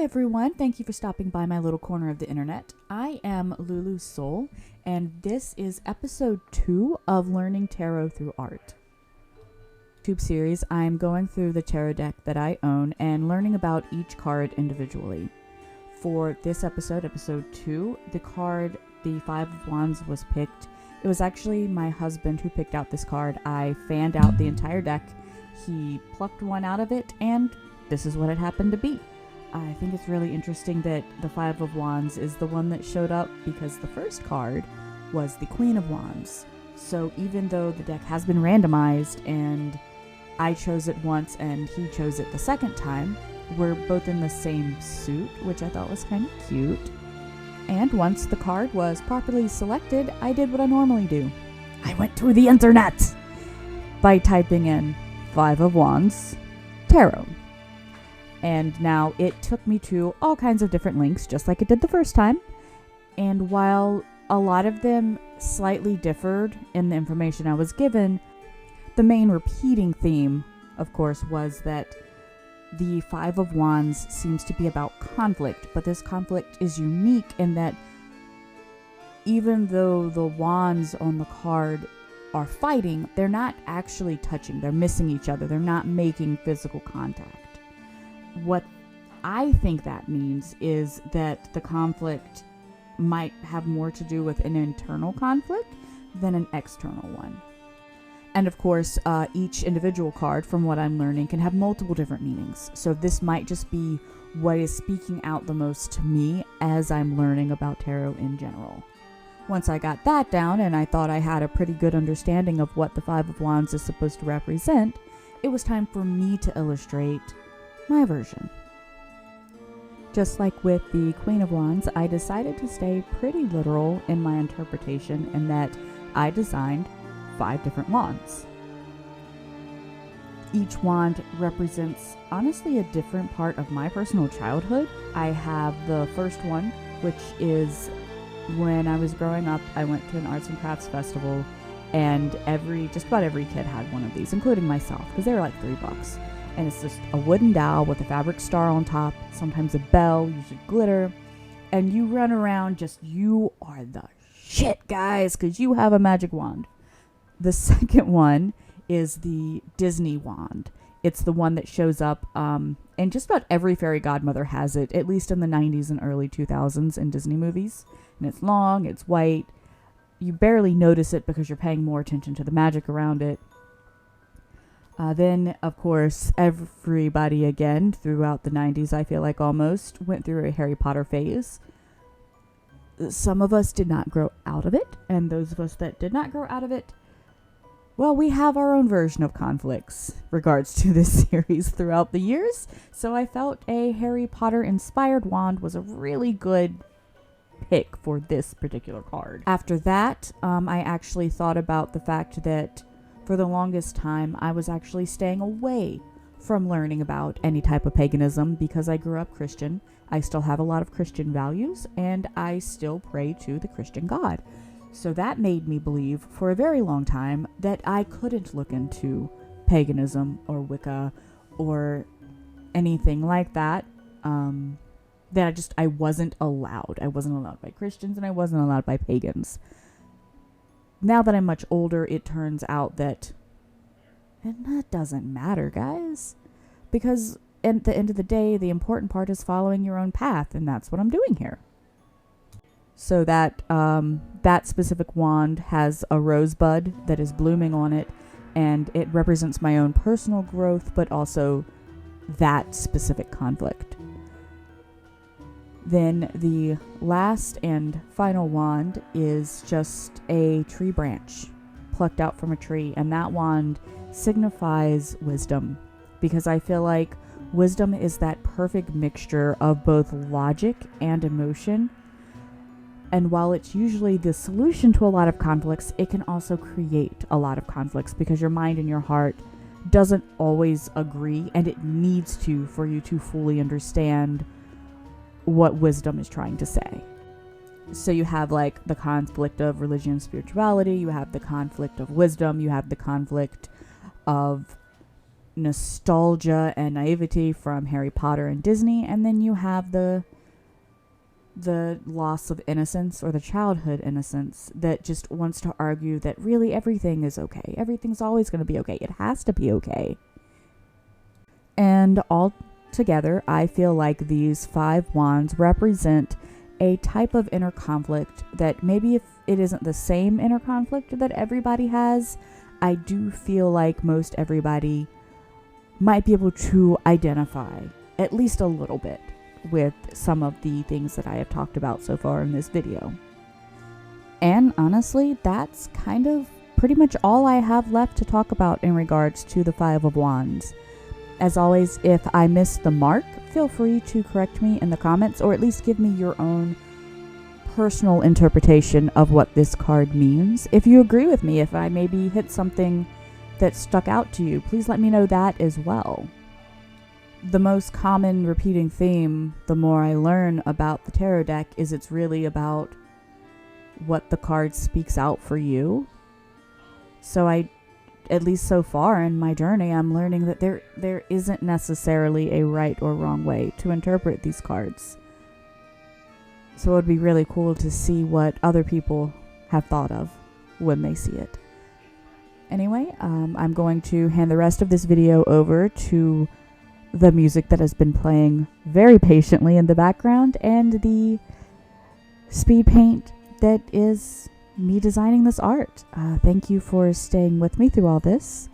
everyone, thank you for stopping by my little corner of the internet. I am Lulu's Soul, and this is episode 2 of Learning Tarot Through Art. YouTube series, I'm going through the tarot deck that I own and learning about each card individually. For this episode, episode 2, the card, the Five of Wands, was picked. It was actually my husband who picked out this card. I fanned out the entire deck. He plucked one out of it, and this is what it happened to be. I think it's really interesting that the Five of Wands is the one that showed up because the first card was the Queen of Wands. So even though the deck has been randomized and I chose it once and he chose it the second time, we're both in the same suit, which I thought was kind of cute. And once the card was properly selected, I did what I normally do. I went to the internet by typing in Five of Wands Tarot. And now it took me to all kinds of different links, just like it did the first time. And while a lot of them slightly differed in the information I was given, the main repeating theme, of course, was that the Five of Wands seems to be about conflict, but this conflict is unique in that even though the wands on the card are fighting, they're not actually touching. They're missing each other. They're not making physical contact. What I think that means is that the conflict might have more to do with an internal conflict than an external one. And of course, each individual card, from what I'm learning, can have multiple different meanings. So this might just be what is speaking out the most to me as I'm learning about tarot in general. Once I got that down and I thought I had a pretty good understanding of what the Five of Wands is supposed to represent, it was time for me to illustrate my version. Just like with the Queen of Wands, I decided to stay pretty literal in my interpretation in that I designed 5 different wands. Each wand represents, honestly, a different part of my personal childhood. I have the first one, which is when I was growing up, I went to an arts and crafts festival, and just about every kid had one of these, including myself, because they were like $3. And it's just a wooden dowel with a fabric star on top, sometimes a bell, usually glitter, and you run around you are the shit, guys, because you have a magic wand. The second one is the Disney wand. It's the one that shows up, and just about every fairy godmother has it, at least in the 90s and early 2000s in Disney movies. And it's long, it's white. You barely notice it because you're paying more attention to the magic around it. Then, of course, everybody again throughout the 90s, I feel like almost, went through a Harry Potter phase. Some of us did not grow out of it, and those of us that did not grow out of it, well, we have our own version of conflicts regards to this series throughout the years, so I felt a Harry Potter inspired wand was a really good pick for this particular card. After that, I actually thought about the fact that for the longest time, I was actually staying away from learning about any type of paganism because I grew up Christian. I still have a lot of Christian values, and I still pray to the Christian God. So that made me believe for a very long time that I couldn't look into paganism or Wicca or anything like that. That I wasn't allowed. I wasn't allowed by Christians, and I wasn't allowed by pagans. Now that I'm much older, it turns out that doesn't matter, guys. Because at the end of the day, the important part is following your own path, and that's what I'm doing here. So that specific wand has a rosebud that is blooming on it, and it represents my own personal growth, but also that specific conflict. Then the last and final wand is just a tree branch plucked out from a tree, and that wand signifies wisdom, because I feel like wisdom is that perfect mixture of both logic and emotion. And while it's usually the solution to a lot of conflicts, it can also create a lot of conflicts because your mind and your heart doesn't always agree, and it needs to for you to fully understand what wisdom is trying to say. So you have like the conflict of religion and spirituality, you have the conflict of wisdom, you have the conflict of nostalgia and naivety from Harry Potter and Disney, and then you have the loss of innocence, or the childhood innocence, that just wants to argue that really everything is okay. Everything's always going to be okay. It has to be okay. And all together, I feel like these 5 wands represent a type of inner conflict that maybe if it isn't the same inner conflict that everybody has, I do feel like most everybody might be able to identify at least a little bit with some of the things that I have talked about so far in this video. And honestly, that's kind of pretty much all I have left to talk about in regards to the 5 of Wands. As always, if I missed the mark, feel free to correct me in the comments, or at least give me your own personal interpretation of what this card means. If you agree with me, if I maybe hit something that stuck out to you, please let me know that as well. The most common repeating theme, the more I learn about the tarot deck, is it's really about what the card speaks out for you. So at least so far in my journey, I'm learning that there isn't necessarily a right or wrong way to interpret these cards. So it would be really cool to see what other people have thought of when they see it. Anyway, I'm going to hand the rest of this video over to the music that has been playing very patiently in the background, and the speed paint that is me designing this art. Thank you for staying with me through all this,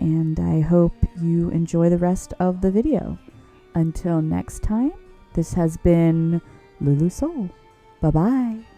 and I hope you enjoy the rest of the video. Until next time, this has been Lulu Soul. Bye-bye.